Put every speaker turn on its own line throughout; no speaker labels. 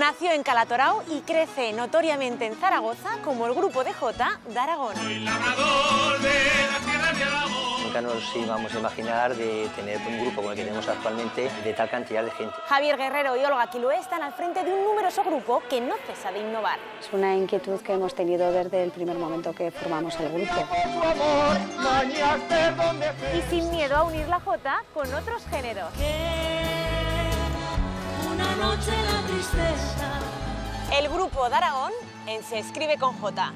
Nació en Calatorao y crece notoriamente en Zaragoza como el grupo de Jota de Aragón.
Soy labrador de la tierra de Aragón.
Nunca nos íbamos a imaginar de tener un grupo como el que tenemos actualmente de tal cantidad de gente.
Javier Guerrero y Olga Quilué están al frente de un numeroso grupo que no cesa de innovar.
Es una inquietud que hemos tenido desde el primer momento que formamos el grupo.
Y sin miedo a unir la jota con otros géneros.
Una noche la tristeza.
El grupo de Aragón se escribe con J.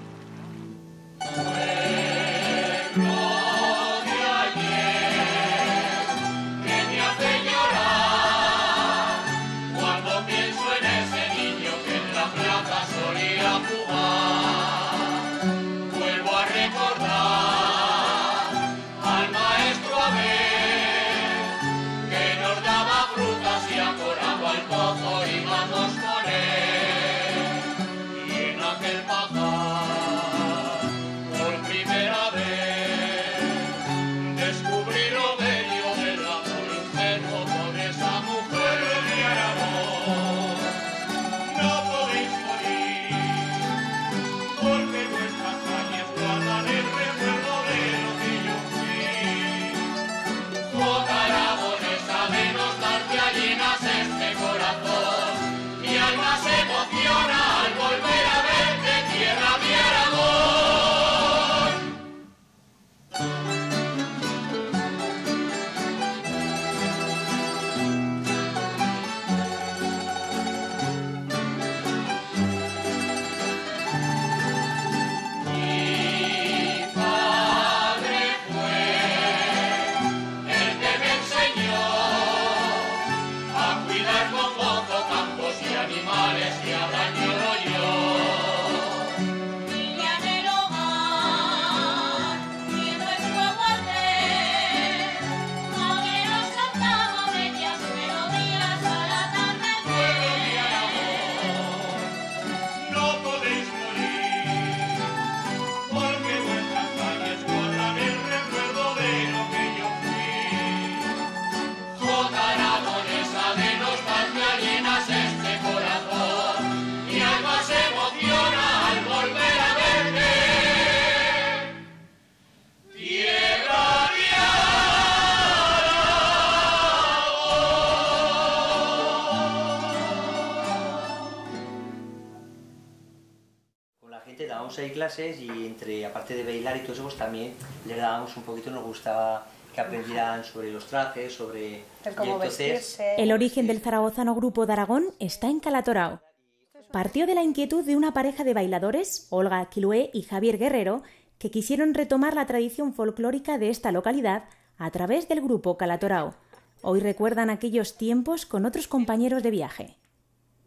Dábamos ahí clases y aparte de bailar y todo eso, pues también les dábamos un poquito, nos gustaba que aprendieran sobre los trajes, sobre
cómo vestirse.
El origen del zaragozano grupo de Aragón está en Calatorao. Partió de la inquietud de una pareja de bailadores, Olga Quilué y Javier Guerrero, que quisieron retomar la tradición folclórica de esta localidad a través del grupo Calatorao. Hoy recuerdan aquellos tiempos con otros compañeros de viaje.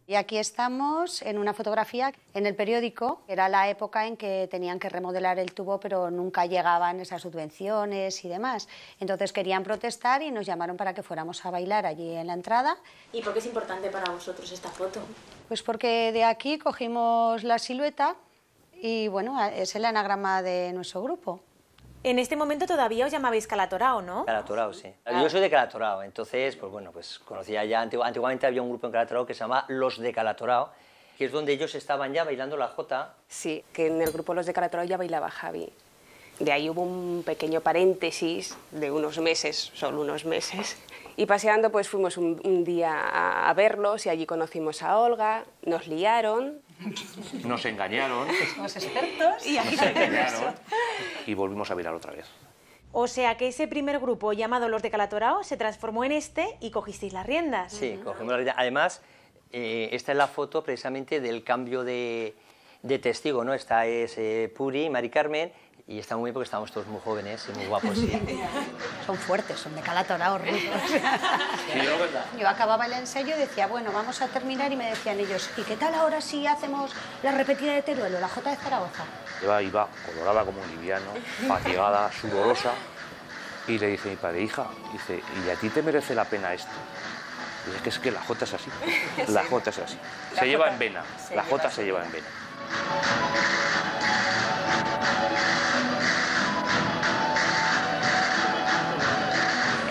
Y aquí estamos en una fotografía en el periódico. Era la época en que tenían que remodelar el tubo, pero nunca llegaban esas subvenciones y demás. Entonces querían protestar y nos llamaron para que fuéramos a bailar allí en la entrada.
¿Y por qué es importante para vosotros esta foto?
Pues porque de aquí cogimos la silueta y bueno, es el anagrama de nuestro grupo.
En este momento todavía os llamabais Calatorao, ¿no?
Calatorao, sí. Yo soy de Calatorao, entonces, pues bueno, pues conocía ya, antiguamente había un grupo en Calatorao que se llama Los de Calatorao, que es donde ellos estaban ya bailando la jota.
Sí, que en el grupo Los de Calatorao ya bailaba Javi. De ahí hubo un pequeño paréntesis de unos meses, solo unos meses, y paseando pues fuimos un día a verlos y allí conocimos a Olga, nos liaron.
Nos engañaron.
Somos expertos.
Y aquí
Nos engañaron y volvimos a bailar otra vez.
O sea que ese primer grupo llamado Los de Calatorao se transformó en este y cogisteis las riendas.
Sí, cogimos las riendas. Además, esta es la foto precisamente del cambio de testigo, ¿no? Esta es Puri y Mari Carmen, y está muy bien porque estamos todos muy jóvenes y muy guapos. Sí.
Son fuertes, son de Calatorao, rudos.
Sí, ¿no? ¿Verdad?
Yo acababa el ensayo y decía, bueno, vamos a terminar, y me decían ellos, ¿y qué tal ahora si hacemos la repetida de Teruelo, la Jota de Zaragoza?
Iba colorada como un liviano, fatigada, sudorosa, y le dice mi padre, hija, dice, ¿y a ti te merece la pena esto? Y dice, es que la Jota es así, la Jota es así. Se lleva en vena, la Jota se lleva en vena.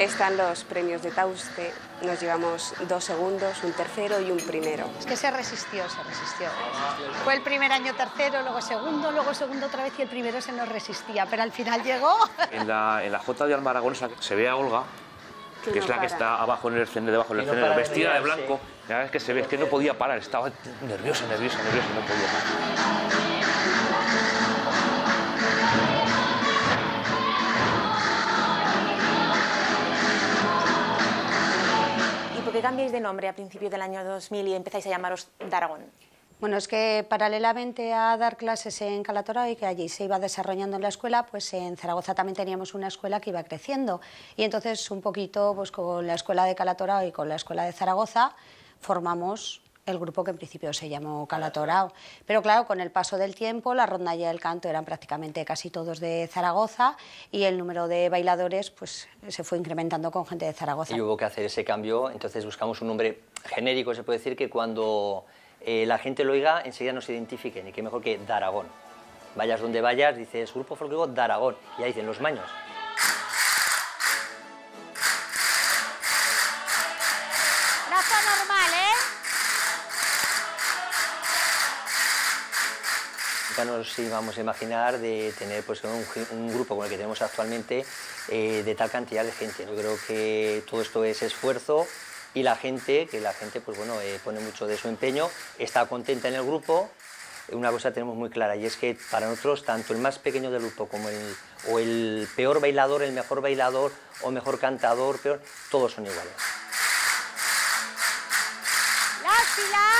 Están los premios de Tauste, nos llevamos 2 segundos, un tercero y un primero.
Es que se resistió. Fue el primer año tercero, luego segundo otra vez y el primero se nos resistía, pero al final llegó.
En la Jota de Almaragonesa se ve a Olga, que es la que está abajo en el escenario, vestida de blanco. La verdad es que se ve, es que no podía parar, estaba nerviosa, no podía parar.
¿Por qué cambiáis de nombre a principios del año 2000 y empezáis a llamaros Daragón?
Bueno, es que paralelamente a dar clases en Calatorao y que allí se iba desarrollando en la escuela, pues en Zaragoza también teníamos una escuela que iba creciendo. Y entonces un poquito pues con la escuela de Calatorao y con la escuela de Zaragoza formamos el grupo que en principio se llamó Calatorao. Pero claro, con el paso del tiempo, la rondalla y el canto eran prácticamente casi todos de Zaragoza y el número de bailadores pues se fue incrementando con gente de Zaragoza.
Y hubo que hacer ese cambio, entonces buscamos un nombre genérico, se puede decir, que cuando la gente lo oiga enseguida nos identifiquen, y qué mejor que Daragón. Vayas donde vayas, dices Grupo Folclórico Daragón, y ahí dicen Los Maños. Nunca nos íbamos a imaginar de tener pues, un grupo como el que tenemos actualmente de tal cantidad de gente. Yo creo que todo esto es esfuerzo y la gente pues, bueno, pone mucho de su empeño, está contenta en el grupo. Una cosa tenemos muy clara y es que para nosotros tanto el más pequeño del grupo como el peor bailador, el mejor bailador o mejor cantador, todos son iguales.
¡Las pilas!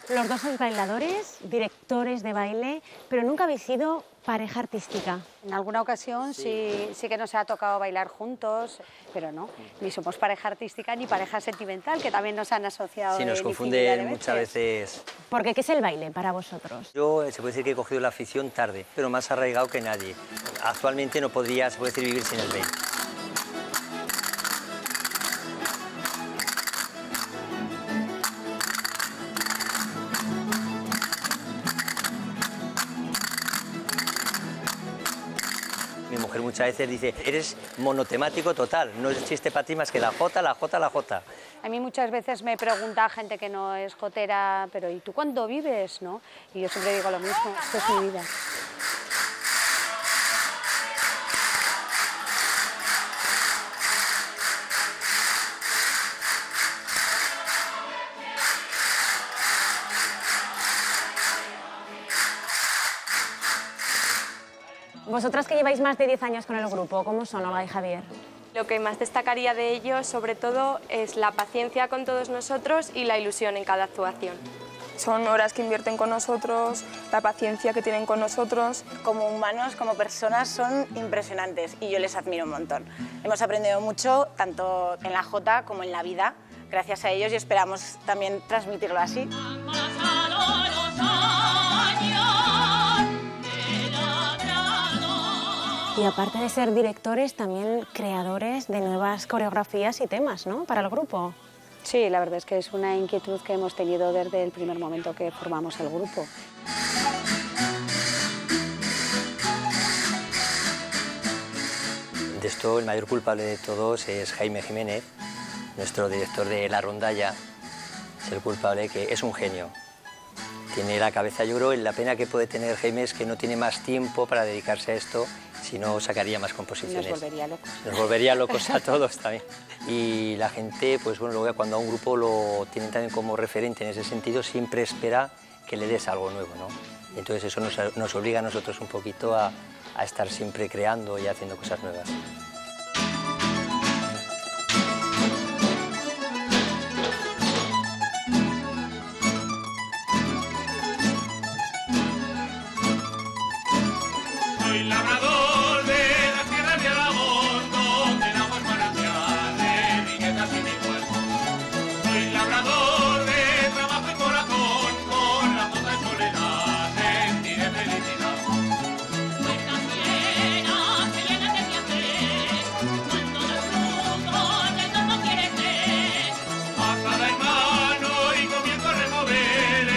Los dos sois bailadores, directores de baile, pero nunca habéis sido pareja artística.
En alguna ocasión sí que nos ha tocado bailar juntos, pero no, ni somos pareja artística ni pareja sentimental, que también nos han asociado.
Sí, nos confunden muchas veces.
Porque, ¿qué es el baile para vosotros?
Yo se puede decir que he cogido la afición tarde, pero más arraigado que nadie. Actualmente no podría, se puede decir, vivir sin el baile. Mi mujer muchas veces dice, eres monotemático total, no existe para ti más que la jota, la jota, la jota.
A mí muchas veces me pregunta gente que no es jotera, pero ¿y tú cuándo vives? ¿No? Y yo siempre digo lo mismo, esto es mi vida.
Vosotras que lleváis más de 10 años con el grupo, ¿cómo son Olga y Javier?
Lo que más destacaría de ellos, sobre todo, es la paciencia con todos nosotros y la ilusión en cada actuación.
Son horas que invierten con nosotros, la paciencia que tienen con nosotros.
Como humanos, como personas, son impresionantes y yo les admiro un montón. Hemos aprendido mucho, tanto en la Jota como en la vida, gracias a ellos y esperamos también transmitirlo así.
Y aparte de ser directores, también creadores de nuevas coreografías y temas, ¿no?, para el grupo.
Sí, la verdad es que es una inquietud que hemos tenido desde el primer momento que formamos el grupo.
De esto el mayor culpable de todos es Jaime Jiménez, nuestro director de La Rondalla. Es el culpable, que es un genio. Tiene la cabeza, yo creo, la pena que puede tener Jaime es que no tiene más tiempo para dedicarse a esto, si no sacaría más composiciones.
Nos volvería locos.
Nos volvería locos a todos también. Y la gente, pues bueno, luego cuando a un grupo lo tienen también como referente en ese sentido, siempre espera que le des algo nuevo, ¿no? Y entonces eso nos obliga a nosotros un poquito a estar siempre creando y haciendo cosas nuevas.
Soy labrador de las tierras de Aragón, donde el agua es manantial de riqueza sin igual. Soy labrador de trabajo y corazón, con la poca soledad sentiré felicidad.
Nuestras sienas se llenan de placer cuando los frutos del campo quieren ser.
Pasada en mano y comienzo a remover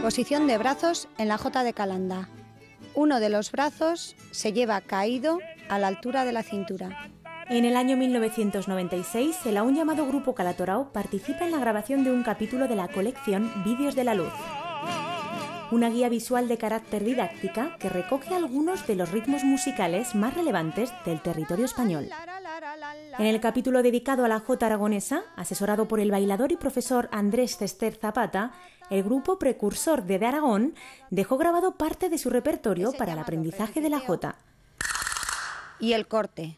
Posición de brazos en la jota de Calanda. Uno de los brazos se lleva caído a la altura de la cintura.
En el año 1996, el aún llamado Grupo Calatorao participa en la grabación de un capítulo de la colección Vídeos de la Luz, una guía visual de carácter didáctica que recoge algunos de los ritmos musicales más relevantes del territorio español. En el capítulo dedicado a la jota aragonesa, asesorado por el bailador y profesor Andrés Cester Zapata, el grupo precursor de Aragón dejó grabado parte de su repertorio para el aprendizaje de la jota.
Y el corte.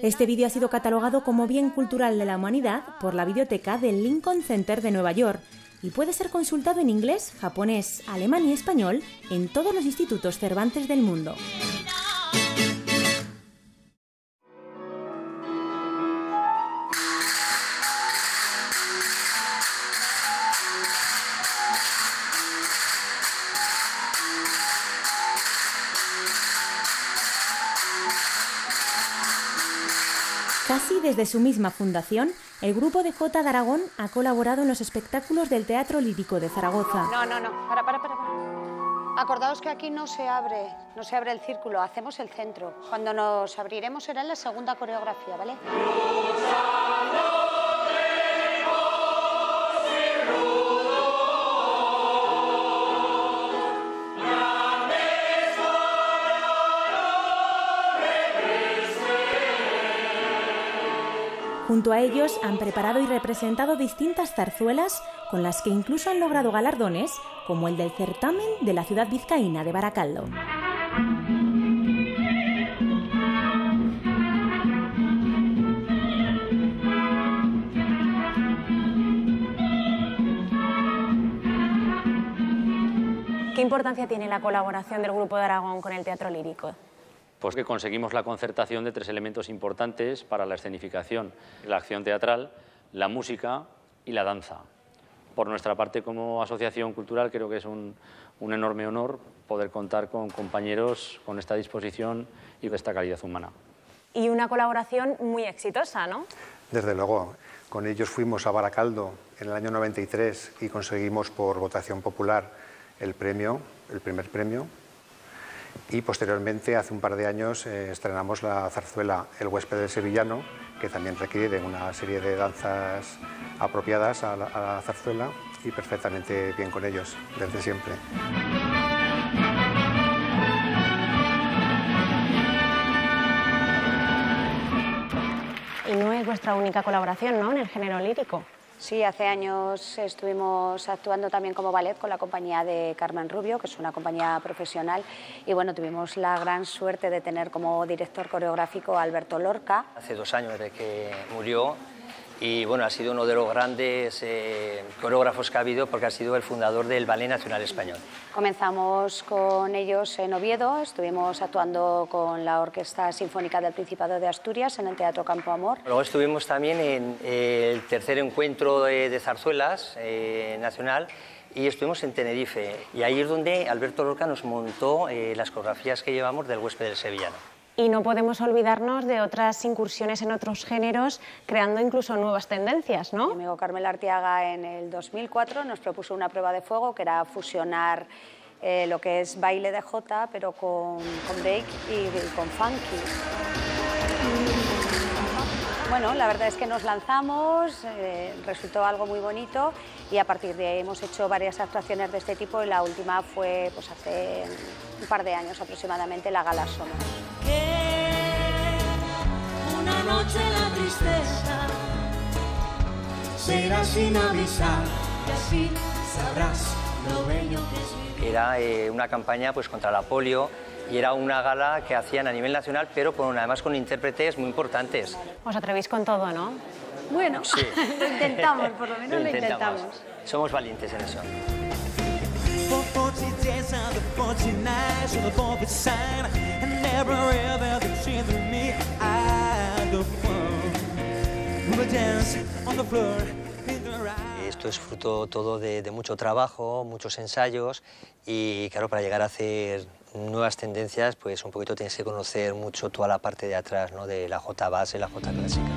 Este vídeo ha sido catalogado como Bien Cultural de la Humanidad por la Biblioteca del Lincoln Center de Nueva York y puede ser consultado en inglés, japonés, alemán y español en todos los institutos Cervantes del mundo. Casi desde su misma fundación, el grupo de Jota de Aragón ha colaborado en los espectáculos del Teatro Lírico de Zaragoza.
No, para. Acordaos que aquí no se abre el círculo, hacemos el centro. Cuando nos abriremos será en la segunda coreografía, ¿vale?
Junto a ellos han preparado y representado distintas zarzuelas con las que incluso han logrado galardones, como el del certamen de la ciudad vizcaína de Baracaldo.
¿Qué importancia tiene la colaboración del Grupo de Aragón con el Teatro Lírico?
Pues que conseguimos la concertación de 3 elementos importantes para la escenificación: la acción teatral, la música y la danza. Por nuestra parte, como asociación cultural, creo que es un enorme honor poder contar con compañeros con esta disposición y con esta calidad humana.
Y una colaboración muy exitosa, ¿no?
Desde luego. Con ellos fuimos a Baracaldo en el año 93 y conseguimos por votación popular el primer premio. Y posteriormente, hace un par de años, estrenamos la zarzuela El huésped del sevillano, que también requiere una serie de danzas apropiadas a la zarzuela, y perfectamente bien con ellos, desde siempre.
Y no es vuestra única colaboración, ¿no?, en el género lírico.
Sí, hace años estuvimos actuando también como ballet con la compañía de Carmen Rubio, que es una compañía profesional, y bueno, tuvimos la gran suerte de tener como director coreográfico a Alberto Lorca.
Hace 2 años de que murió, y bueno, ha sido uno de los grandes coreógrafos que ha habido, porque ha sido el fundador del Ballet Nacional Español.
Comenzamos con ellos en Oviedo, estuvimos actuando con la Orquesta Sinfónica del Principado de Asturias en el Teatro Campo Amor.
Luego estuvimos también en el tercer encuentro de zarzuelas nacional, y estuvimos en Tenerife, y ahí es donde Alberto Lorca nos montó las coreografías que llevamos del huésped del sevillano.
Y no podemos olvidarnos de otras incursiones en otros géneros, creando incluso nuevas tendencias, ¿no?
Mi amigo Carmel Arteaga en el 2004 nos propuso una prueba de fuego, que era fusionar lo que es baile de jota, pero con break y con funky. Bueno, la verdad es que nos lanzamos, resultó algo muy bonito, y a partir de ahí hemos hecho varias actuaciones de este tipo, y la última fue pues, hace un par de años aproximadamente, la Gala Somos.
Una noche la tristeza será sin avisar, y así sabrás lo bello que es vivir.
Era una campaña pues, contra la polio, y era una gala que hacían a nivel nacional, pero además con intérpretes muy importantes.
Os atrevéis con todo, ¿no?
Bueno, sí. Lo intentamos, por lo menos lo intentamos.
Somos valientes en eso. Esto es fruto todo de mucho trabajo, muchos ensayos, y claro, para llegar a hacer nuevas tendencias, pues un poquito tienes que conocer mucho toda la parte de atrás, ¿no?, de la jota base, la jota clásica.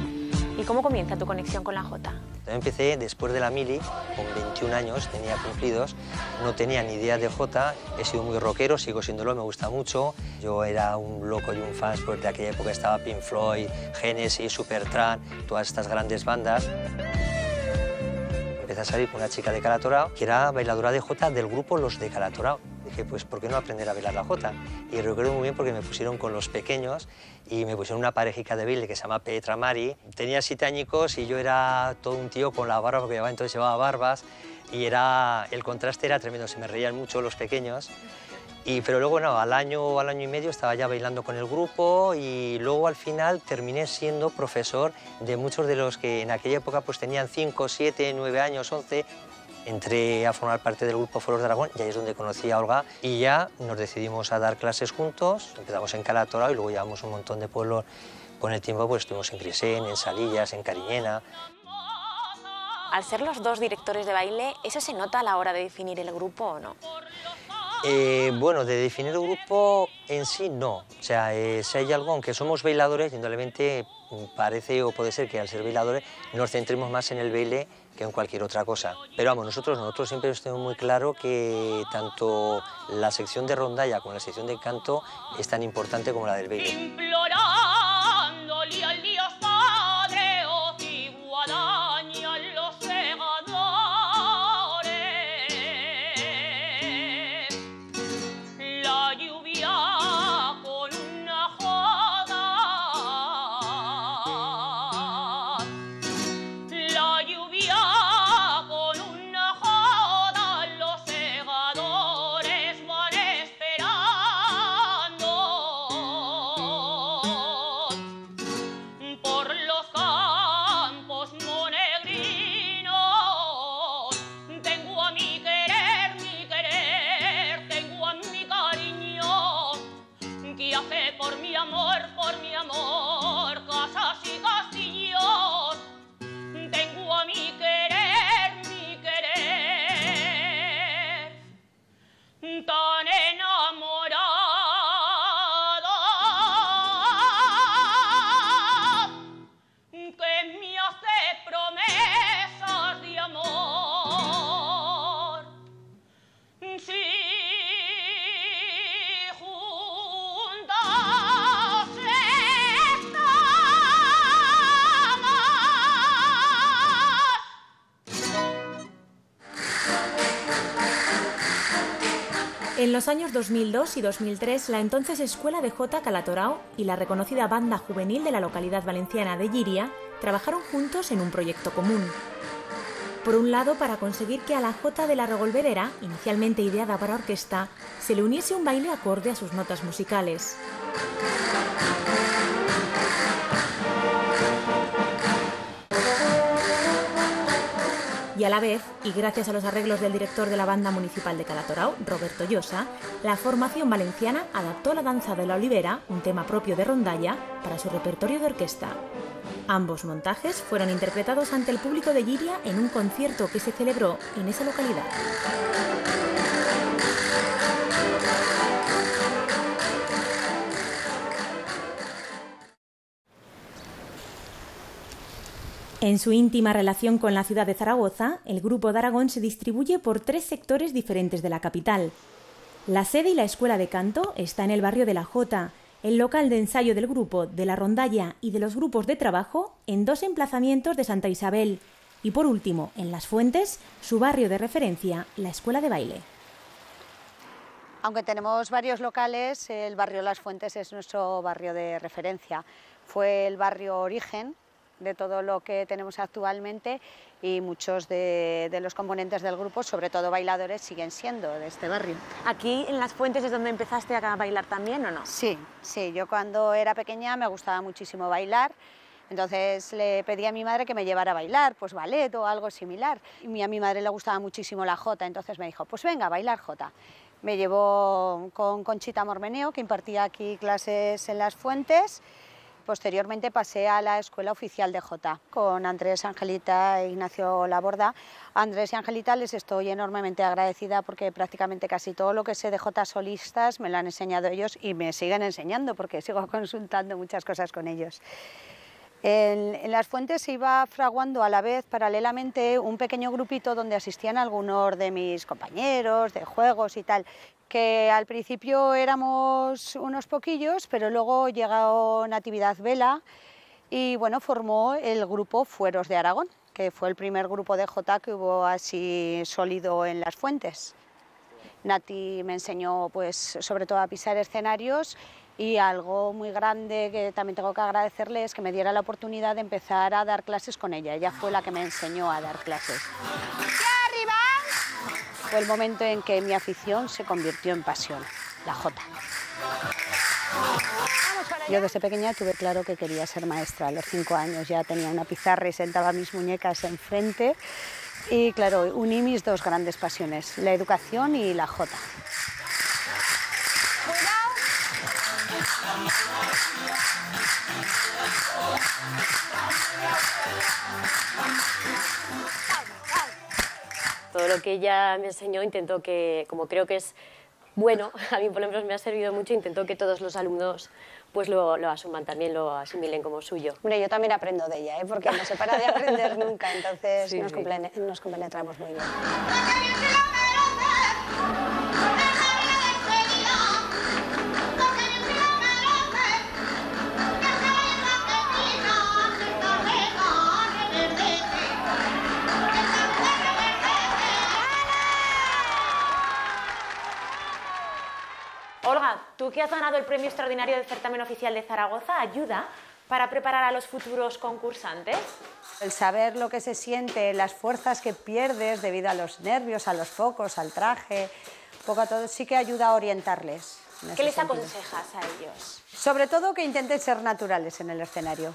¿Y cómo comienza tu conexión con la jota?
Yo empecé después de la mili, con 21 años, tenía cumplidos, no tenía ni idea de jota, he sido muy rockero, sigo siéndolo, me gusta mucho. Yo era un loco y un fan, pues de aquella época estaba Pink Floyd, Genesis, Supertramp, todas estas grandes bandas. Empecé a salir con una chica de Calatorao, que era bailadora de jota del grupo Los de Calatorao. Dije, pues, ¿por qué no aprender a bailar la jota? Y recuerdo muy bien porque me pusieron con los pequeños y me pusieron una parejica de baile que se llama Petra Mari. Tenía 7 añicos y yo era todo un tío con la barba, porque entonces llevaba barbas y el contraste era tremendo, se me reían mucho los pequeños. Pero luego, no, al año y medio estaba ya bailando con el grupo y luego al final terminé siendo profesor de muchos de los que en aquella época pues tenían 5, 7, 9 años, 11. Entré a formar parte del grupo Foros de Aragón y ahí es donde conocí a Olga y ya nos decidimos a dar clases juntos. Empezamos en Calatorao y luego llevamos un montón de pueblos. Con el tiempo pues estuvimos en Crisén, en Salillas, en Cariñena.
Al ser los dos directores de baile, ¿eso se nota a la hora de definir el grupo o no?
Bueno, de definir el grupo en sí no. O sea, si hay algo, aunque somos bailadores, indudablemente parece o puede ser que al ser bailadores nos centremos más en el baile que en cualquier otra cosa. Pero vamos, nosotros siempre tenemos muy claro que tanto la sección de rondalla como la sección de canto es tan importante como la del baile.
Implorándole al Dios Padre, os igualañan los segadores. La lluvia con una joda, la lluvia con una joda, los segadores van esperando. Por los campos monegrinos tengo a mi querer, tengo a mi cariño, que hace por mi amor, casas y castillos. Tengo a mi querer, tan enamorada, que me hace promesas de amor. Si juntas
En los años 2002 y 2003, la entonces Escuela de Jota Calatorao y la reconocida banda juvenil de la localidad valenciana de Llíria trabajaron juntos en un proyecto común. Por un lado, para conseguir que a la jota de la revolverera, inicialmente ideada para orquesta, se le uniese un baile acorde a sus notas musicales. Y a la vez, y gracias a los arreglos del director de la banda municipal de Calatorao, Roberto Llosa, la formación valenciana adaptó la danza de la olivera, un tema propio de rondalla, para su repertorio de orquesta. Ambos montajes fueron interpretados ante el público de Llíria en un concierto que se celebró en esa localidad. En su íntima relación con la ciudad de Zaragoza, el Grupo de Aragón se distribuye por 3 sectores diferentes de la capital. La sede y la escuela de canto está en el barrio de la Jota, el local de ensayo del grupo, de la rondalla y de los grupos de trabajo en 2 emplazamientos de Santa Isabel y, por último, en Las Fuentes, su barrio de referencia, la escuela de baile.
Aunque tenemos varios locales, el barrio Las Fuentes es nuestro barrio de referencia. Fue el barrio origen de todo lo que tenemos actualmente y muchos de los componentes del grupo, sobre todo bailadores, siguen siendo de este barrio.
¿Aquí en Las Fuentes es donde empezaste a bailar también o no?
Sí, yo cuando era pequeña me gustaba muchísimo bailar, entonces le pedí a mi madre que me llevara a bailar, pues ballet o algo similar. Y a mi madre le gustaba muchísimo la jota, entonces me dijo, pues venga, a bailar jota. Me llevó con Conchita Mormeneo, que impartía aquí clases en Las Fuentes. Posteriormente pasé a la Escuela Oficial de Jota con Andrés, Angelita e Ignacio Laborda. A Andrés y Angelita les estoy enormemente agradecida porque prácticamente casi todo lo que sé de Jota solistas me lo han enseñado ellos y me siguen enseñando porque sigo consultando muchas cosas con ellos. En Las Fuentes se iba fraguando a la vez, paralelamente, un pequeño grupito donde asistían algunos de mis compañeros de juegos y tal, que al principio éramos unos poquillos, pero luego llegó Natividad Vela y bueno, formó el grupo Fueros de Aragón, que fue el primer grupo de jota que hubo así sólido en Las Fuentes. Nati me enseñó pues sobre todo a pisar escenarios, y algo muy grande que también tengo que agradecerle es que me diera la oportunidad de empezar a dar clases con ella. Ella fue la que me enseñó a dar clases. ¡Arriba! Fue el momento en que mi afición se convirtió en pasión, la jota. Yo desde pequeña tuve claro que quería ser maestra. A los 5 años ya tenía una pizarra y sentaba mis muñecas enfrente. Y claro, uní mis dos grandes pasiones, la educación y la jota.
Todo lo que ella me enseñó intentó que, como creo que es bueno, a mí por lo menos me ha servido mucho, intentó que todos los alumnos pues lo asuman también, lo asimilen como suyo.
Hombre, yo también aprendo de ella, porque no se para de aprender nunca, entonces
sí,
nos compenetramos muy bien.
Olga, tú que has ganado el premio extraordinario del certamen oficial de Zaragoza, ¿ayuda para preparar a los futuros concursantes?
El saber lo que se siente, las fuerzas que pierdes debido a los nervios, a los focos, al traje, un poco a todo, sí que ayuda a orientarles.
¿Qué les aconsejas a ellos?
Sobre todo que intenten ser naturales en el escenario,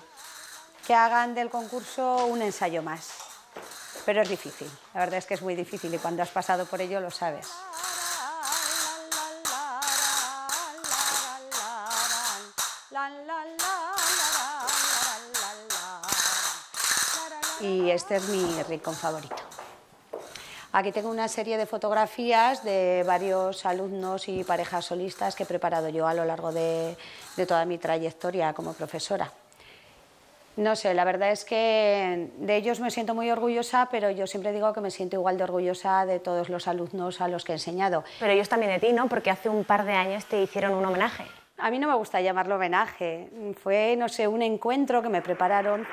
que hagan del concurso un ensayo más. Pero es difícil, la verdad es que es muy difícil y cuando has pasado por ello lo sabes. Y este es mi rincón favorito. Aquí tengo una serie de fotografías de varios alumnos y parejas solistas que he preparado yo a lo largo de toda mi trayectoria como profesora. No sé, la verdad es que de ellos me siento muy orgullosa, pero yo siempre digo que me siento igual de orgullosa de todos los alumnos a los que he enseñado.
Pero ellos también de ti, ¿no? Porque hace un par de años te hicieron un homenaje.
A mí no me gusta llamarlo homenaje, fue, no sé, un encuentro que me prepararon.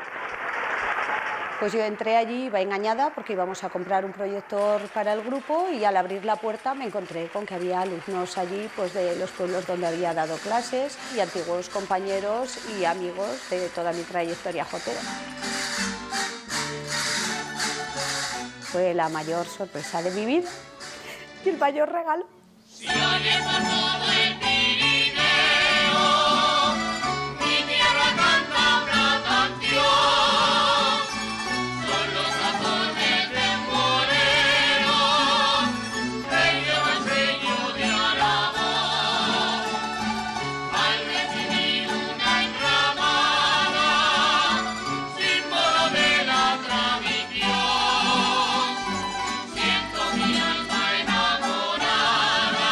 Pues yo entré allí, iba engañada porque íbamos a comprar un proyector para el grupo y al abrir la puerta me encontré con que había alumnos allí pues de los pueblos donde había dado clases y antiguos compañeros y amigos de toda mi trayectoria jotera. Fue la mayor sorpresa de mi vida y el mayor regalo.
Si oyes por todo el Pirineo, mi tierra canta una canción, son los acordes de un bolero, que lleva el sello de Aragón. Al recibir una enramada, símbolo de la tradición, siento mi alma enamorada.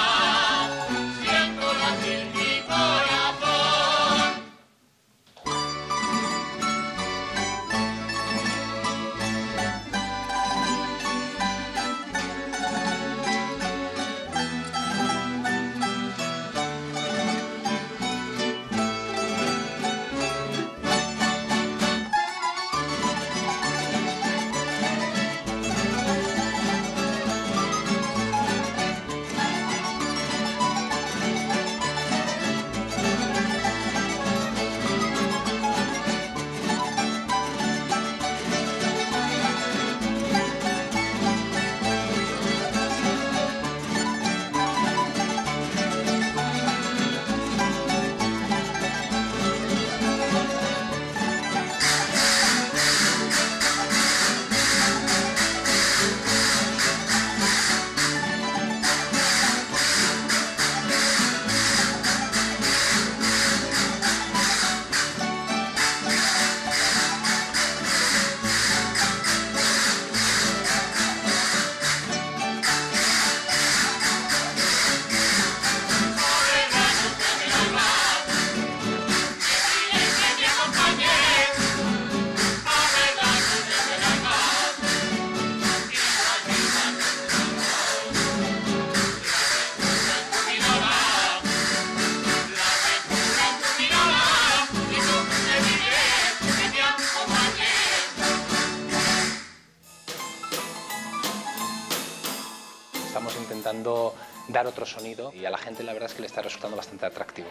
estamos intentando dar otro sonido y a la gente la verdad es que le está resultando bastante atractivo.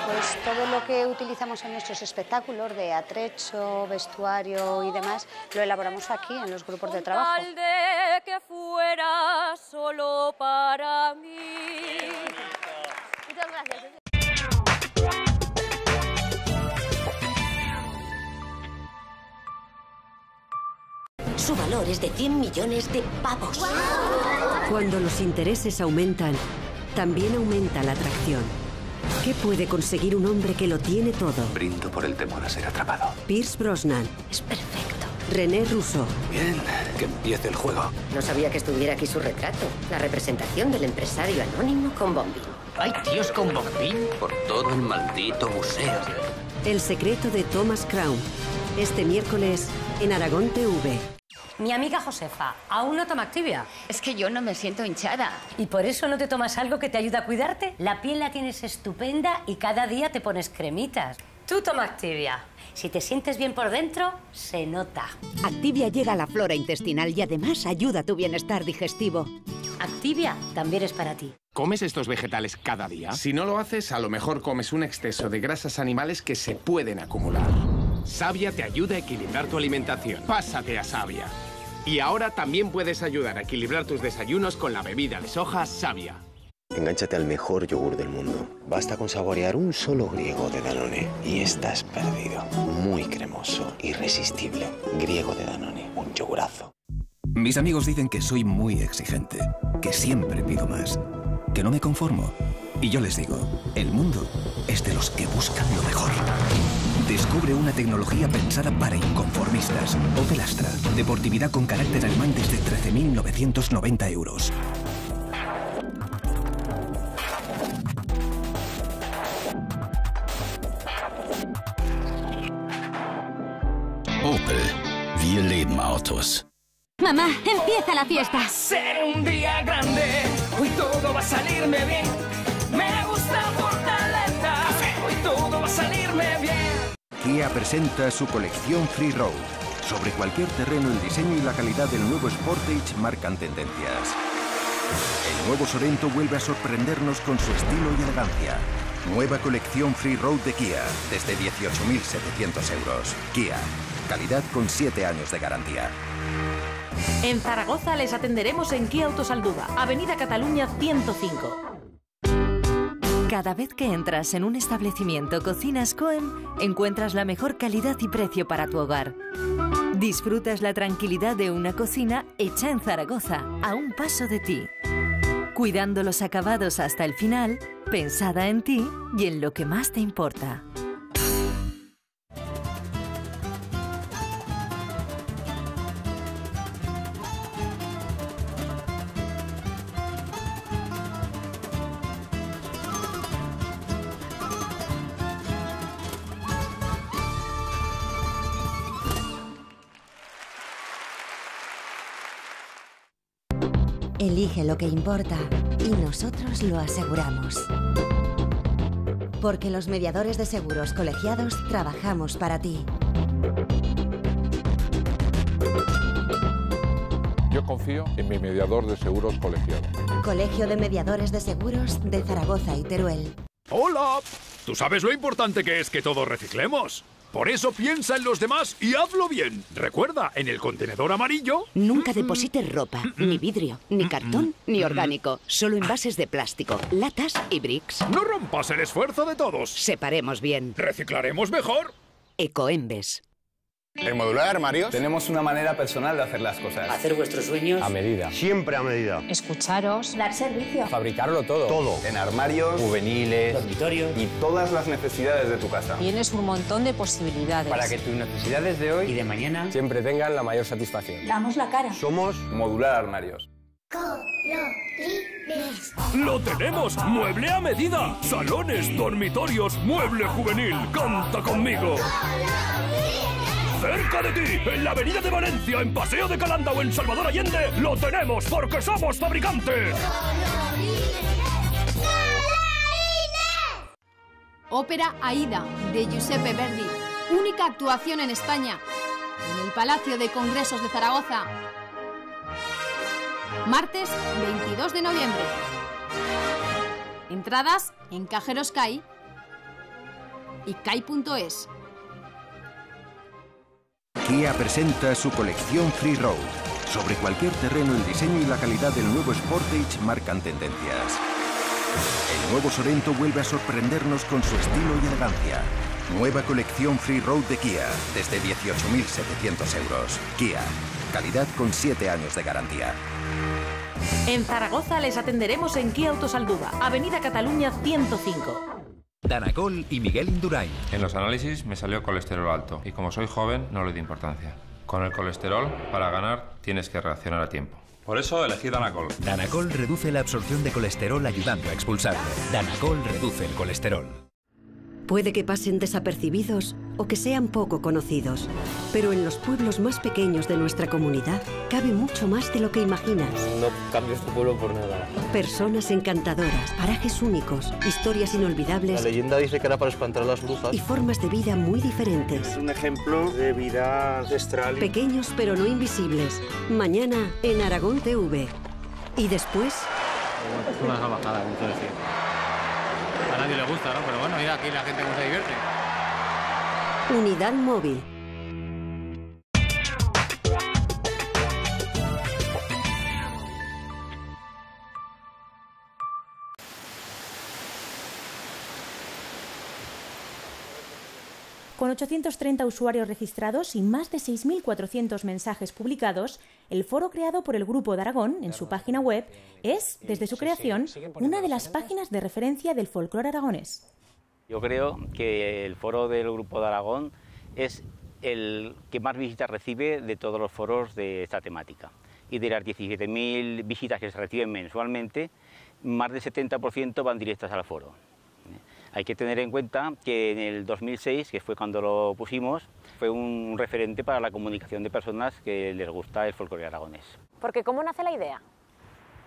Pues todo lo que utilizamos en nuestros espectáculos de atrecho, vestuario y demás, lo elaboramos aquí en los grupos de trabajo.
Tal de que fuera solo para mí. Muchas gracias.
Su valor es de 100 millones de pavos.
Cuando los intereses aumentan, también aumenta la atracción. ¿Qué puede conseguir un hombre que lo tiene todo?
Brindo por el temor a ser atrapado.
Pierce Brosnan.
Es perfecto.
René Russo.
Bien, que empiece el juego.
No sabía que estuviera aquí su retrato. La representación del empresario anónimo con bombín.
¿Hay tíos con bombín? Por todo el maldito museo.
El secreto de Thomas Crown. Este miércoles en Aragón TV.
Mi amiga Josefa, ¿aún no toma Activia?
Es que yo no me siento hinchada.
¿Y por eso no te tomas algo que te ayude a cuidarte? La piel la tienes estupenda y cada día te pones cremitas. Tú toma Activia. Si te sientes bien por dentro, se nota.
Activia llega a la flora intestinal y además ayuda a tu bienestar digestivo.
Activia también es para ti.
¿Comes estos vegetales cada día? Si no lo haces, a lo mejor comes un exceso de grasas animales que se pueden acumular. Savia te ayuda a equilibrar tu alimentación. Pásate a Savia. Y ahora también puedes ayudar a equilibrar tus desayunos con la bebida de soja Savia.
Engánchate al mejor yogur del mundo. Basta con saborear un solo griego de Danone y estás perdido. Muy cremoso, irresistible. Griego de Danone, un yogurazo.
Mis amigos dicen que soy muy exigente, que siempre pido más, que no me conformo. Y yo les digo, el mundo es de los que buscan lo mejor. Descubre una tecnología pensada para inconformistas. Opel Astra. Deportividad con carácter alemán desde 13.990 euros.
Opel. Wir leben Autos.
Mamá, empieza la fiesta.
Será un día grande, hoy todo va a salirme bien. Me gusta Fortaleza, hoy todo va a salirme bien.
Kia presenta su colección Free Road. Sobre cualquier terreno, el diseño y la calidad del nuevo Sportage marcan tendencias. El nuevo Sorento vuelve a sorprendernos con su estilo y elegancia. Nueva colección Free Road de Kia, desde 18.700 euros. Kia, calidad con 7 años de garantía.
En Zaragoza les atenderemos en Kia Autosalduda, Avenida Cataluña 105.
Cada vez que entras en un establecimiento Cocinas Coem, encuentras la mejor calidad y precio para tu hogar. Disfrutas la tranquilidad de una cocina hecha en Zaragoza, a un paso de ti. Cuidando los acabados hasta el final, pensada en ti y en lo que más te importa.
Elige lo que importa y nosotros lo aseguramos. Porque los mediadores de seguros colegiados trabajamos para ti.
Yo confío en mi mediador de seguros colegiado.
Colegio de Mediadores de Seguros de Zaragoza y Teruel.
¡Hola! ¿Tú sabes lo importante que es que todos reciclemos? Por eso piensa en los demás y hazlo bien. Recuerda, en el contenedor amarillo...
Nunca deposites ropa, ni vidrio, ni cartón, ni orgánico. Solo envases de plástico, latas y bricks.
No rompas el esfuerzo de todos.
Separemos bien.
Reciclaremos mejor.
Ecoembes.
En Modular Armarios tenemos una manera personal de hacer las cosas.
Hacer vuestros sueños
a medida. Siempre a medida.
Escucharos. Dar servicio.
Fabricarlo todo. Todo. En armarios, juveniles,
dormitorios
y todas las necesidades de tu casa.
Tienes un montón de posibilidades.
Para que tus necesidades de hoy
y de mañana
siempre tengan la mayor satisfacción.
Damos la cara.
Somos Modular Armarios.
¡Lo tenemos! ¡Mueble a medida! Salones, dormitorios, mueble juvenil. ¡Canta conmigo! Cerca de ti, en la avenida de Valencia, en Paseo de Calanda o en Salvador Allende, lo tenemos porque somos fabricantes.
Ópera Aida, de Giuseppe Verdi. Única actuación en España. En el Palacio de Congresos de Zaragoza. martes 22 de noviembre. Entradas en Cajeros CAI y CAI.es.
Kia presenta su colección Free Road. Sobre cualquier terreno, el diseño y la calidad del nuevo Sportage marcan tendencias. El nuevo Sorento vuelve a sorprendernos con su estilo y elegancia. Nueva colección Free Road de Kia, desde 18.700 euros. Kia, calidad con 7 años de garantía.
En Zaragoza les atenderemos en Kia Autosalduda, Avenida Cataluña 105.
Danacol y Miguel Indurain.
En los análisis me salió colesterol alto y como soy joven no le di importancia. Con el colesterol, para ganar, tienes que reaccionar a tiempo. Por eso elegí Danacol.
Danacol reduce la absorción de colesterol ayudando a expulsarlo. Danacol reduce el colesterol.
Puede que pasen desapercibidos o que sean poco conocidos, pero en los pueblos más pequeños de nuestra comunidad cabe mucho más de lo que imaginas.
No cambies tu pueblo por nada.
Personas encantadoras, parajes únicos, historias inolvidables.
La leyenda dice que era para espantar a las brujas.
Y formas de vida muy diferentes.
Es un ejemplo de vida ancestral.
Pequeños pero no invisibles. Mañana en Aragón TV. Y después...
Es una bajada, como tú decías. A nadie le gusta, ¿no? Pero bueno, mira, aquí la gente se divierte.
Unidad Móvil.
Con 830 usuarios registrados y más de 6.400 mensajes publicados, el foro creado por el Grupo de Aragón en su página web es, desde su creación, una de las páginas de referencia del folclore aragonés.
Yo creo que el foro del Grupo de Aragón es el que más visitas recibe de todos los foros de esta temática. Y de las 17.000 visitas que se reciben mensualmente, más del 70% van directas al foro. Hay que tener en cuenta que en el 2006, que fue cuando lo pusimos, fue un referente para la comunicación de personas que les gusta el folclore aragonés.
Porque ¿cómo nace la idea?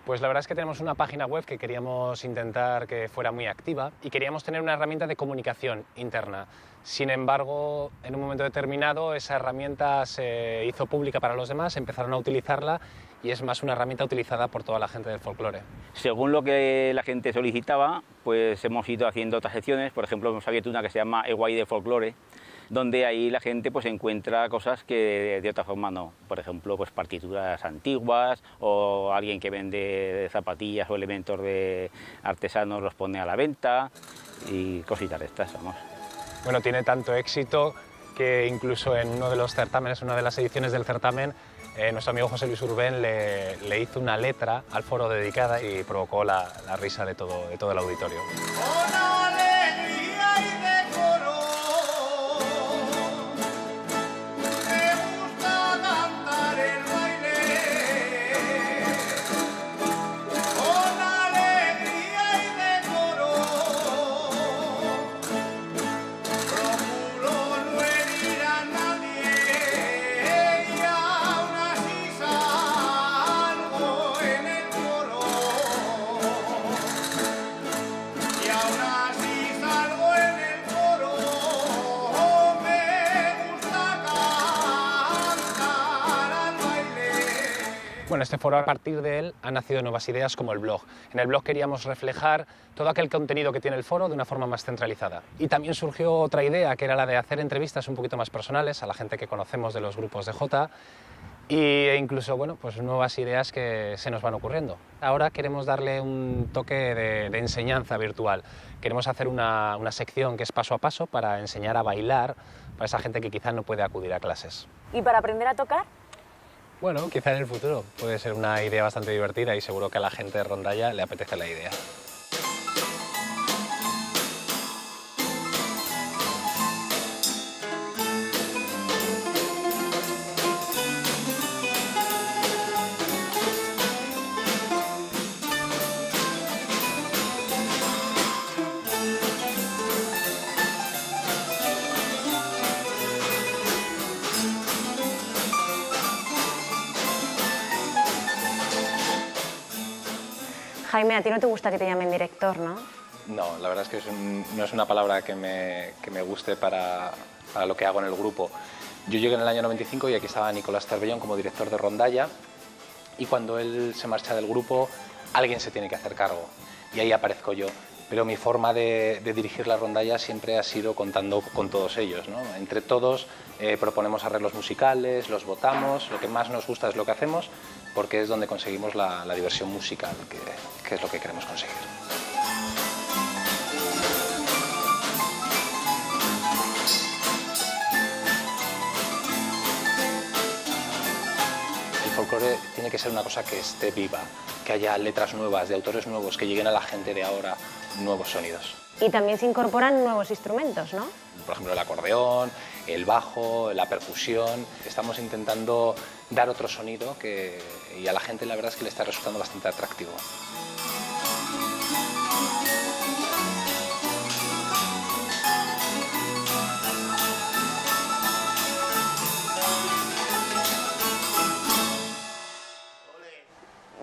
Pues la verdad es que tenemos una página web que queríamos intentar que fuera muy activa y queríamos tener una herramienta de comunicación interna. Sin embargo, en un momento determinado esa herramienta se hizo pública para los demás, empezaron a utilizarla y es más una herramienta utilizada por toda la gente del folclore.
Según lo que la gente solicitaba, pues hemos ido haciendo otras secciones. Por ejemplo, hemos abierto una que se llama Eguay de Folclore, donde ahí la gente pues encuentra cosas que de otra forma no. Por ejemplo, pues partituras antiguas o alguien que vende zapatillas o elementos de artesanos los pone a la venta y cositas de estas, vamos.
Bueno, tiene tanto éxito que incluso en uno de los certámenes, una de las ediciones del certamen, nuestro amigo José Luis Urbén le hizo una letra al foro dedicada y provocó la risa de todo el auditorio. Bueno, este foro, a partir de él, han nacido nuevas ideas como el blog. En el blog queríamos reflejar todo aquel contenido que tiene el foro de una forma más centralizada. Y también surgió otra idea, que era la de hacer entrevistas un poquito más personales a la gente que conocemos de los grupos de Jota, e incluso, bueno, pues nuevas ideas que se nos van ocurriendo. Ahora queremos darle un toque de enseñanza virtual. Queremos hacer una sección que es paso a paso para enseñar a bailar para esa gente que quizá no puede acudir a clases.
¿Y para aprender a tocar?
Bueno, quizá en el futuro puede ser una idea bastante divertida y seguro que a la gente de Rondalla le apetece la idea.
Jaime, a ti no te gusta que te llamen director, ¿no?
No, la verdad es que no es una palabra que me guste para lo que hago en el grupo. Yo llegué en el año 95 y aquí estaba Nicolás Cervellón como director de Rondalla
y cuando él se marcha del grupo, alguien se tiene que hacer cargo, y ahí aparezco yo. Pero mi forma de dirigir la rondalla siempre ha sido contando con todos ellos, ¿no? Entre todos proponemos arreglos musicales, los votamos, lo que más nos gusta es lo que hacemos, porque es donde conseguimos la diversión musical, que es lo que queremos conseguir. El folclore tiene que ser una cosa que esté viva, que haya letras nuevas, de autores nuevos, que lleguen a la gente de ahora nuevos sonidos.
Y también se incorporan nuevos instrumentos, ¿no?
Por ejemplo, el acordeón, el bajo, la percusión. Estamos intentando dar otro sonido y a la gente la verdad es que le está resultando bastante atractivo.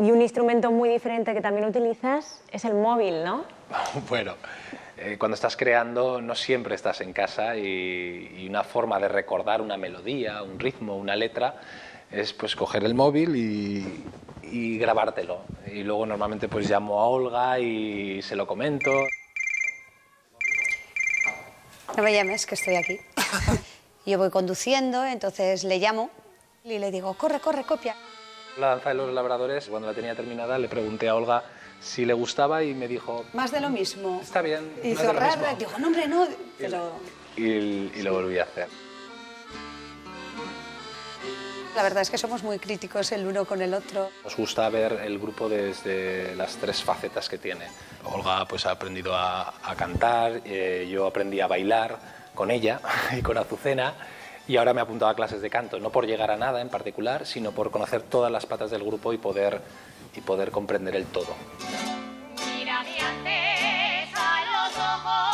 Y un instrumento muy diferente que también utilizas es el móvil, ¿no?
Bueno, cuando estás creando no siempre estás en casa y una forma de recordar una melodía, un ritmo, una letra es pues coger el móvil y grabártelo. Y luego normalmente pues llamo a Olga y se lo comento.
No me llames, que estoy aquí. Yo voy conduciendo, entonces le llamo y le digo, corre, corre, copia.
La danza de los labradores, cuando la tenía terminada, le pregunté a Olga si le gustaba y me dijo...
Más de lo mismo.
Está bien.
Y hizo raro, digo, no hombre, no, pero...
Y lo volví a hacer.
La verdad es que somos muy críticos el uno con el otro.
Nos gusta ver el grupo desde las tres facetas que tiene. Olga pues ha aprendido a cantar, yo aprendí a bailar con ella y con Azucena. Y ahora me he apuntado a clases de canto, no por llegar a nada en particular, sino por conocer todas las patas del grupo y poder comprender el todo.
Mírame antes a los ojos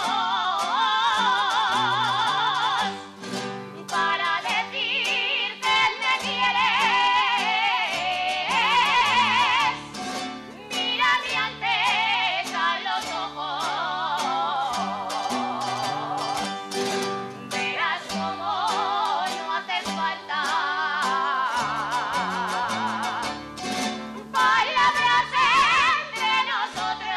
para decir que me quieres. Mírame antes a los ojos. Verás cómo no hace falta palabras entre nosotros,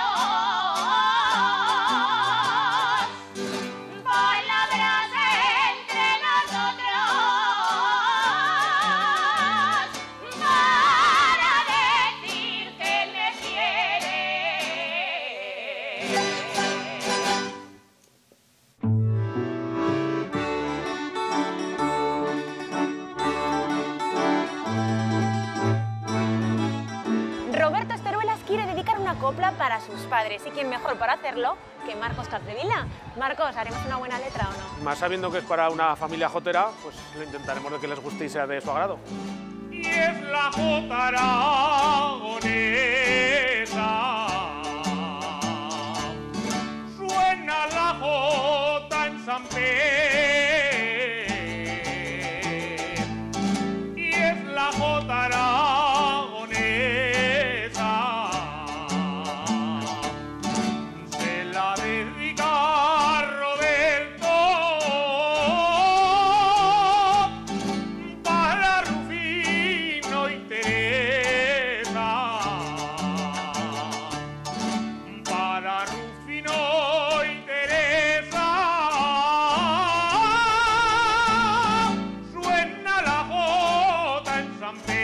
palabras entre nosotros, para decir que me quieres.
Roberto Esteruelas quiere dedicar una copla para sus padres. ¿Y quién mejor para hacerlo que Marcos Capdevila? Marcos, ¿haremos una buena letra o no?
Más sabiendo que es para una familia jotera, pues lo intentaremos de que les guste y sea de su agrado.
Y es la jota aragonesa. Suena la jota en San Pedro. Y es la jota aragonesa. Se la dedica a Roberto para Rufino y Teresa. Para Rufino y Teresa. Suena la jota en San Pedro.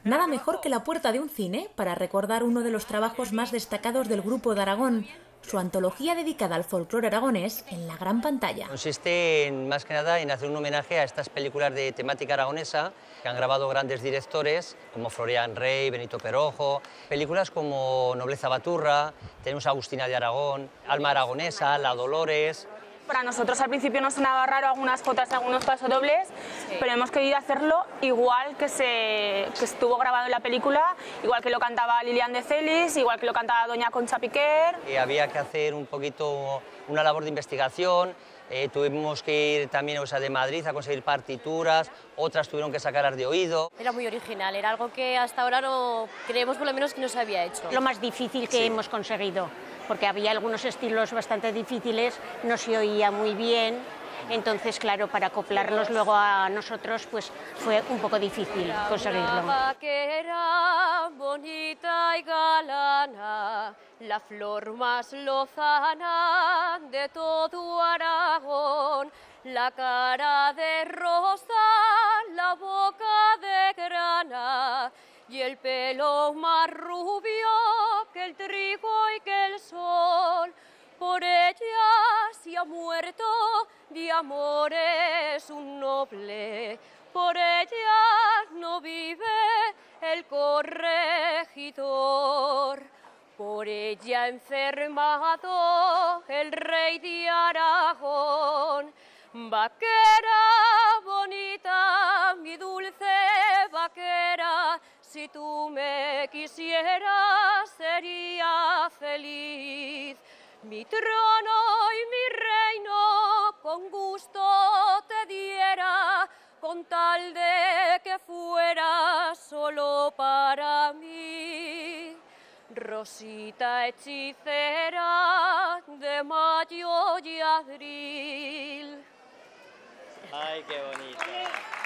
Nada mejor que la puerta de un cine para recordar uno de los trabajos más destacados del Grupo de Aragón, su antología dedicada al folclore aragonés en la gran pantalla.
Consiste más que nada en hacer un homenaje a estas películas de temática aragonesa que han grabado grandes directores como Florian Rey, Benito Perojo, películas como Nobleza Baturra, tenemos a Agustina de Aragón, Alma Aragonesa, La Dolores.
Para nosotros al principio nos sonaba raro algunas jotas, algunos pasodobles, pero hemos querido hacerlo igual que estuvo grabado en la película, igual que lo cantaba Lilian de Celis, igual que lo cantaba doña Concha Piquer.
Había que hacer un poquito una labor de investigación, tuvimos que ir también de Madrid a conseguir partituras, otras tuvieron que sacarlas de oído.
Era muy original, era algo que hasta ahora no creemos por lo menos que no se había hecho.
Lo más difícil que hemos conseguido, porque había algunos estilos bastante difíciles, no se oía muy bien
Entonces, claro, para acoplarlos luego a nosotros, pues fue un poco difícil conseguirlo.
Vaquera bonita y galana, la flor más lozana de todo Aragón, la cara de rosa, la boca de grana y el pelo más rubio que el trigo y que el sol. Por ella se ha muerto de amores un noble, por ella no vive el corregidor, por ella ha enfermado el rey de Aragón. Vaquera bonita, mi dulce vaquera, si tú me quisieras sería feliz. Mi trono y mi reino con gusto te diera, con tal de que fuera solo para mí. Rosita hechicera de mayo y abril.
Ay, qué bonito,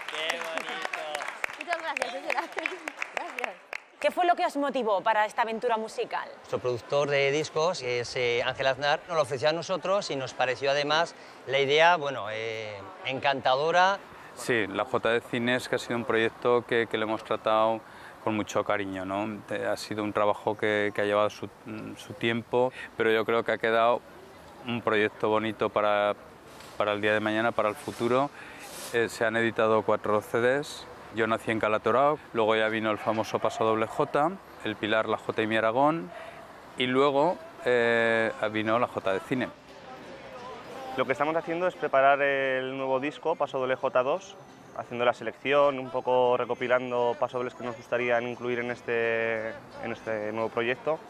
qué bonito.
Muchas gracias, señora. Gracias.
¿Qué fue lo que os motivó para esta aventura musical?
Nuestro productor de discos, que es Ángel Aznar, nos lo ofreció a nosotros y nos pareció además la idea, bueno, encantadora.
Sí, la Jota de Cines, que ha sido un proyecto que lo hemos tratado con mucho cariño, ¿no? Ha sido un trabajo que ha llevado su tiempo, pero yo creo que ha quedado un proyecto bonito para el día de mañana, para el futuro. Se han editado 4 CDs. Yo nací en Calatorao, luego ya vino el famoso Paso Doble J, El Pilar, la Jota y mi Aragón, y luego vino la Jota de Cine.
Lo que estamos haciendo es preparar el nuevo disco, Paso Doble J2, haciendo la selección, un poco recopilando pasodobles que nos gustaría incluir en este nuevo proyecto.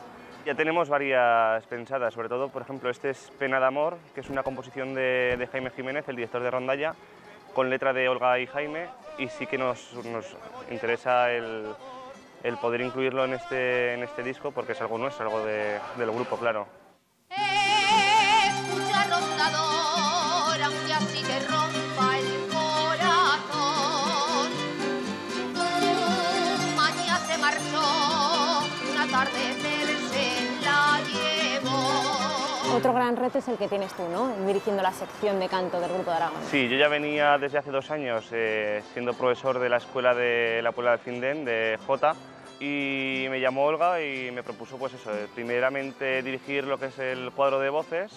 Ya tenemos varias pensadas, sobre todo, por ejemplo, este es Pena de Amor, que es una composición de Jaime Jiménez, el director de Rondalla, con letra de Olga y Jaime, y sí que nos interesa el poder incluirlo en este disco porque es algo nuestro, algo del grupo, claro.
Escucha rondador, aunque así te rompa el corazón. Mañana se marchó, una tarde se la llevó.
Otro gran reto es el que tienes tú, ¿no? Dirigiendo la sección de canto del Grupo de Aragón.
Sí, yo ya venía desde hace 2 años siendo profesor de la escuela de la Puebla del Findén, de Jota, y me llamó Olga y me propuso, pues eso, primeramente dirigir lo que es el cuadro de voces,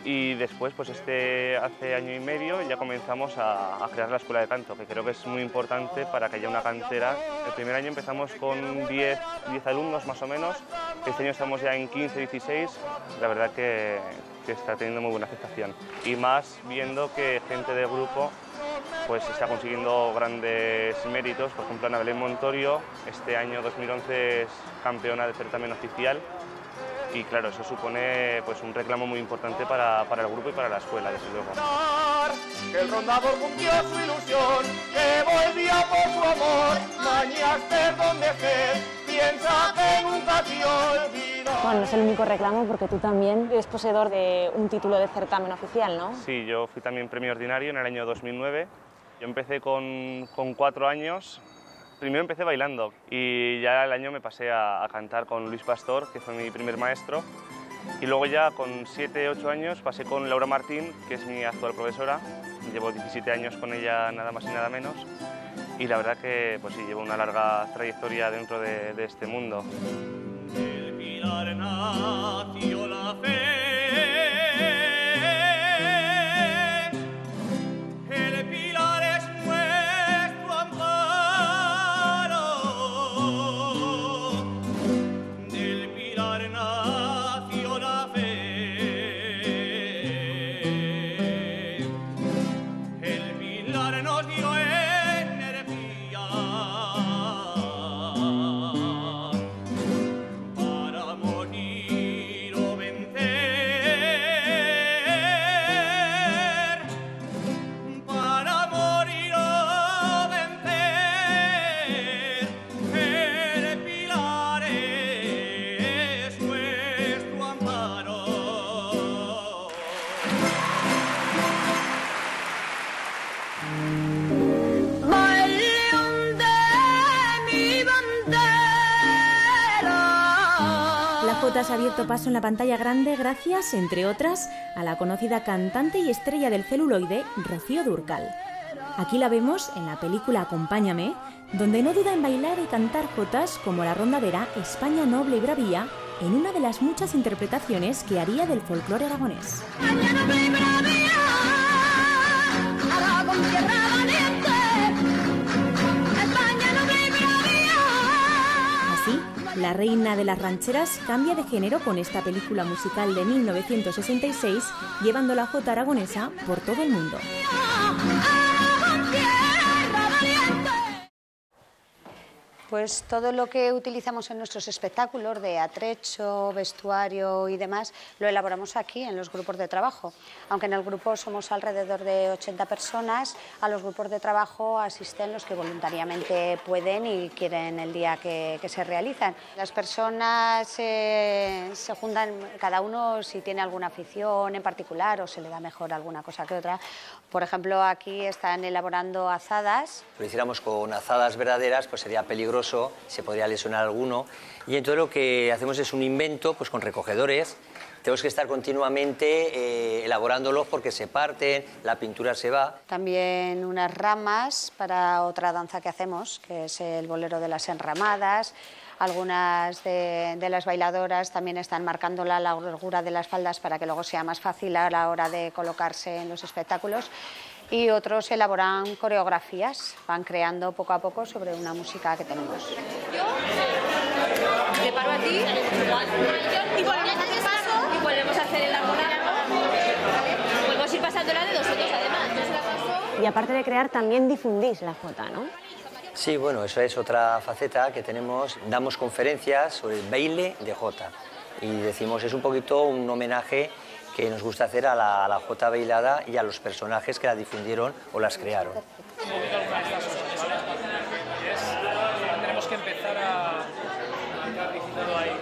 y después, pues hace año y medio ya comenzamos a crear la escuela de canto, que creo que es muy importante para que haya una cantera. El primer año empezamos con 10 alumnos más o menos, este año estamos ya en 15, 16, la verdad que está teniendo muy buena aceptación. Y más viendo que gente del grupo pues está consiguiendo grandes méritos, por ejemplo Ana Belén Montorio, este año 2011 es campeona del certamen oficial. Y claro, eso supone pues un reclamo muy importante para el grupo y para la escuela, desde luego.
Que el rondador cumplió su ilusión, que volvía por su amor, mañaste donde estés, piensa que nunca te olvido.
Bueno, no es el único reclamo porque tú también eres poseedor de un título de certamen oficial, ¿no?
Sí, yo fui también premio ordinario en el año 2009. Yo empecé con 4 años. Primero empecé bailando y ya el año me pasé a cantar con Luis Pastor, que fue mi primer maestro. Y luego ya con 7, 8 años pasé con Laura Martín, que es mi actual profesora. Llevo 17 años con ella, nada más y nada menos. Y la verdad que pues sí, llevo una larga trayectoria dentro de este mundo.
El Pilar nació la fe. El Pilar es nuestro amparo. Del Pilar nació la fe. El Pilar nos dio energía para morir o
abierto paso en la pantalla grande gracias, entre otras, a la conocida cantante y estrella del celuloide, Rocío Dúrcal. Aquí la vemos en la película Acompáñame, donde no duda en bailar y cantar jotas como la rondadera España Noble y Bravía, en una de las muchas interpretaciones que haría del folclore aragonés. Así, la reina de las rancheras cambia de género con esta película musical de 1966, llevando la jota aragonesa por todo el mundo.
Pues todo lo que utilizamos en nuestros espectáculos de atrecho, vestuario y demás, lo elaboramos aquí en los grupos de trabajo. Aunque en el grupo somos alrededor de 80 personas, a los grupos de trabajo asisten los que voluntariamente pueden y quieren el día que se realizan. Las personas se juntan, cada uno si tiene alguna afición en particular o se le da mejor alguna cosa que otra. Por ejemplo, aquí están elaborando azadas.
Si lo hiciéramos con azadas verdaderas, pues sería peligroso, se podría lesionar alguno, y entonces lo que hacemos es un invento pues con recogedores. Tenemos que estar continuamente elaborándolos porque se parten, la pintura se va.
También unas ramas para otra danza que hacemos, que es el bolero de las enramadas. Algunas de las bailadoras también están marcando la largura de las faldas para que luego sea más fácil a la hora de colocarse en los espectáculos. Y otros elaboran coreografías, van creando poco a poco sobre una música que tenemos.
Yo te paro a ti, igual, y volvemos a paso y volvemos a hacer el armonía. Podemos ir pasándola de 2 en 2 además. Yo se la paso.
Y aparte de crear, también difundís la jota, ¿no?
Sí, bueno, eso es otra faceta que tenemos. Damos conferencias sobre el baile de jota y decimos, es un poquito un homenaje que nos gusta hacer a la jota bailada y a los personajes que la difundieron o las crearon.
Tenemos que empezar a...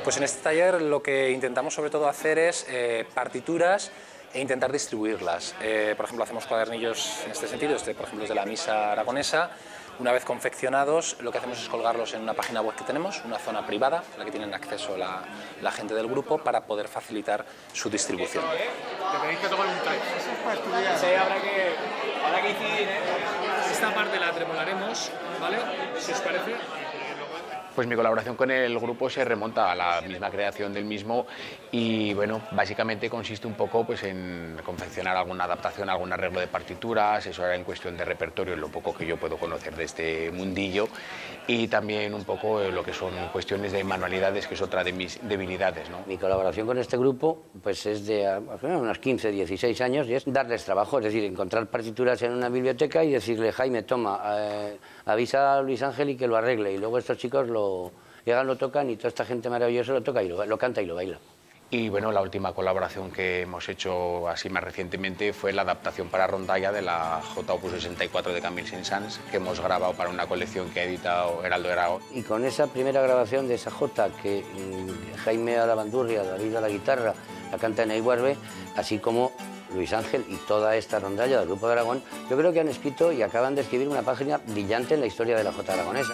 Pues en este taller lo que intentamos sobre todo hacer es partituras e intentar distribuirlas. Por ejemplo, hacemos cuadernillos en este sentido, por ejemplo es de la misa aragonesa. Una vez confeccionados, lo que hacemos es colgarlos en una página web que tenemos, una zona privada, a la que tienen acceso la gente del grupo, para poder facilitar su distribución.
Tenéis que tomar un test. Eso es para estudiar.
Sí, habrá que incidir, ¿eh? Esta parte la tremolaremos, ¿vale? Si os parece.
Pues mi colaboración con el grupo se remonta a la misma creación del mismo y bueno, básicamente consiste un poco pues, en confeccionar alguna adaptación, algún arreglo de partituras, eso era en cuestión de repertorio, lo poco que yo puedo conocer de este mundillo, y también un poco lo que son cuestiones de manualidades, que es otra de mis debilidades, ¿no?
Mi colaboración con este grupo pues es de unos 15, 16 años y es darles trabajo, es decir, encontrar partituras en una biblioteca y decirle, Jaime, toma, avisa a Luis Ángel y que lo arregle, y luego estos chicos llegan, lo tocan y toda esta gente maravillosa lo toca y lo canta y lo baila.
Y bueno, la última colaboración que hemos hecho así más recientemente fue la adaptación para rondalla de la Jota Opus 64 de Camille Saint-Saëns, que hemos grabado para una colección que ha editado Heraldo Grau.
Y con esa primera grabación de esa Jota, que Jaime a la bandurria, David a la guitarra, la canta en Aiguarbe, así como Luis Ángel y toda esta rondalla del Grupo de Aragón, yo creo que han escrito y acaban de escribir una página brillante en la historia de la Jota aragonesa.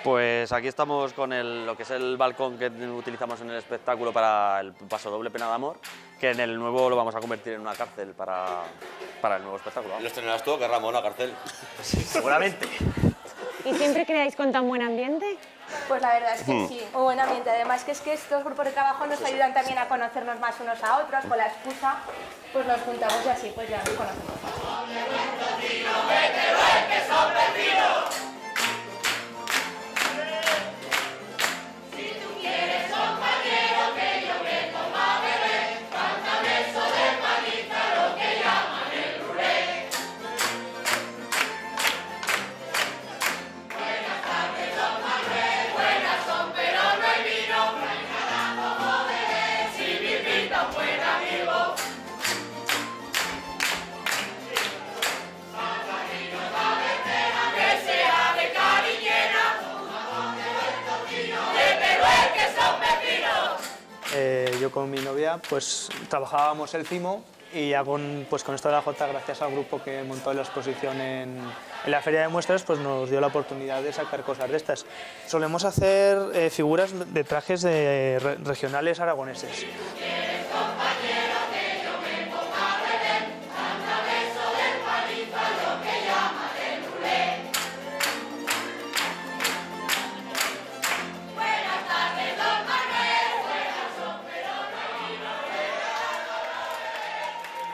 Pues aquí estamos con lo que es el balcón que utilizamos en el espectáculo para el paso doble Pena de Amor, que en el nuevo lo vamos a convertir en una cárcel para el nuevo espectáculo.
¿Lo estrenarás tú, que Ramón, a cárcel?
Seguramente.
¿Y siempre creáis con tan buen ambiente?
Pues la verdad es que sí, un buen ambiente. Además que es que estos grupos de trabajo nos ayudan también a conocernos más unos a otros, con la excusa pues nos juntamos y así pues ya nos conocemos más.
Quieres compañero que yo vengo a beber, cántame eso de
yo con mi novia pues trabajábamos el cimo y ya con esto de la Jota, gracias al grupo que montó la exposición en la Feria de Muestras, pues nos dio la oportunidad de sacar cosas de estas. Solemos hacer figuras de trajes regionales aragoneses.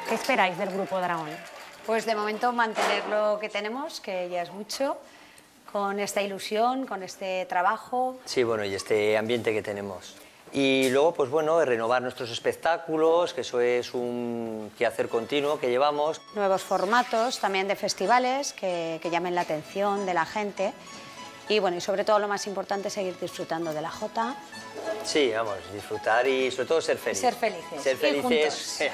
¿Qué esperáis del Grupo Dragón?
Pues de momento mantener lo que tenemos, que ya es mucho, con esta ilusión, con este trabajo.
Sí, bueno, y este ambiente que tenemos. Y luego, pues bueno, renovar nuestros espectáculos, que eso es un quehacer continuo que llevamos.
Nuevos formatos también de festivales que llamen la atención de la gente. Y bueno, y sobre todo lo más importante es seguir disfrutando de la Jota.
Sí, vamos, disfrutar y sobre todo ser felices.
Ser felices.
Ser felices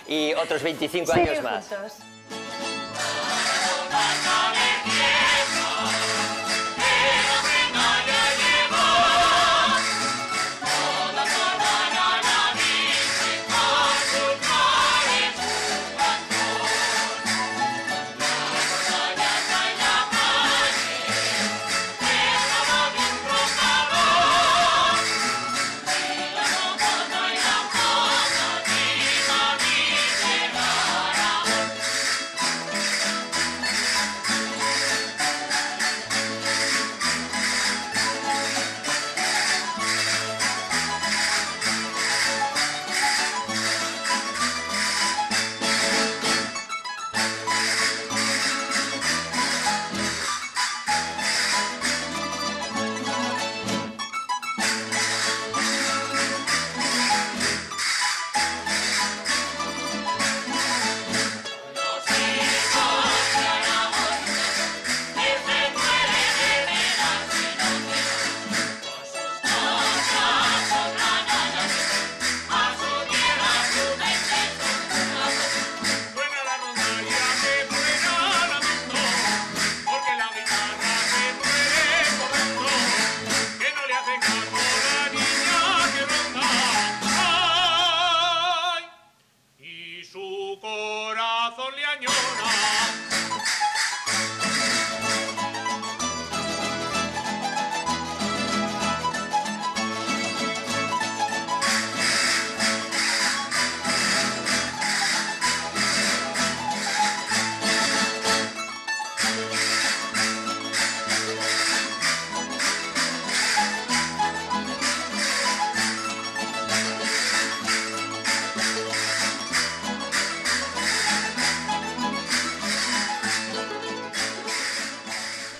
y otros 25
seguir
años más.
Juntos.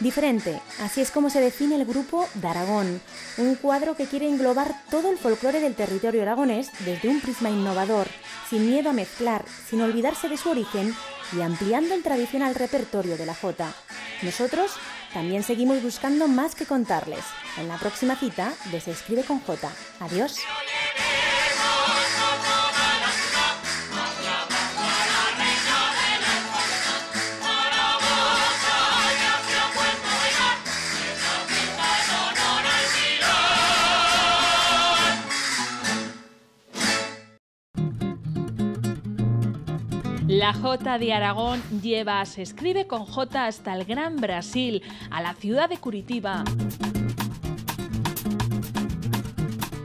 Diferente, así es como se define el Grupo Daragón, un cuadro que quiere englobar todo el folclore del territorio aragonés desde un prisma innovador, sin miedo a mezclar, sin olvidarse de su origen y ampliando el tradicional repertorio de la Jota. Nosotros también seguimos buscando más que contarles. En la próxima cita de Se Escribe con J. Adiós.
La Jota de Aragón lleva a Se Escribe con J hasta el Gran Brasil, a la ciudad de Curitiba.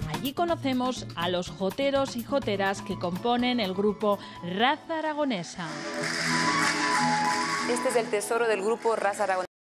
Allí conocemos a los joteros y joteras que componen el grupo Raza Aragonesa.
Este es el tesoro del grupo Raza Aragonesa.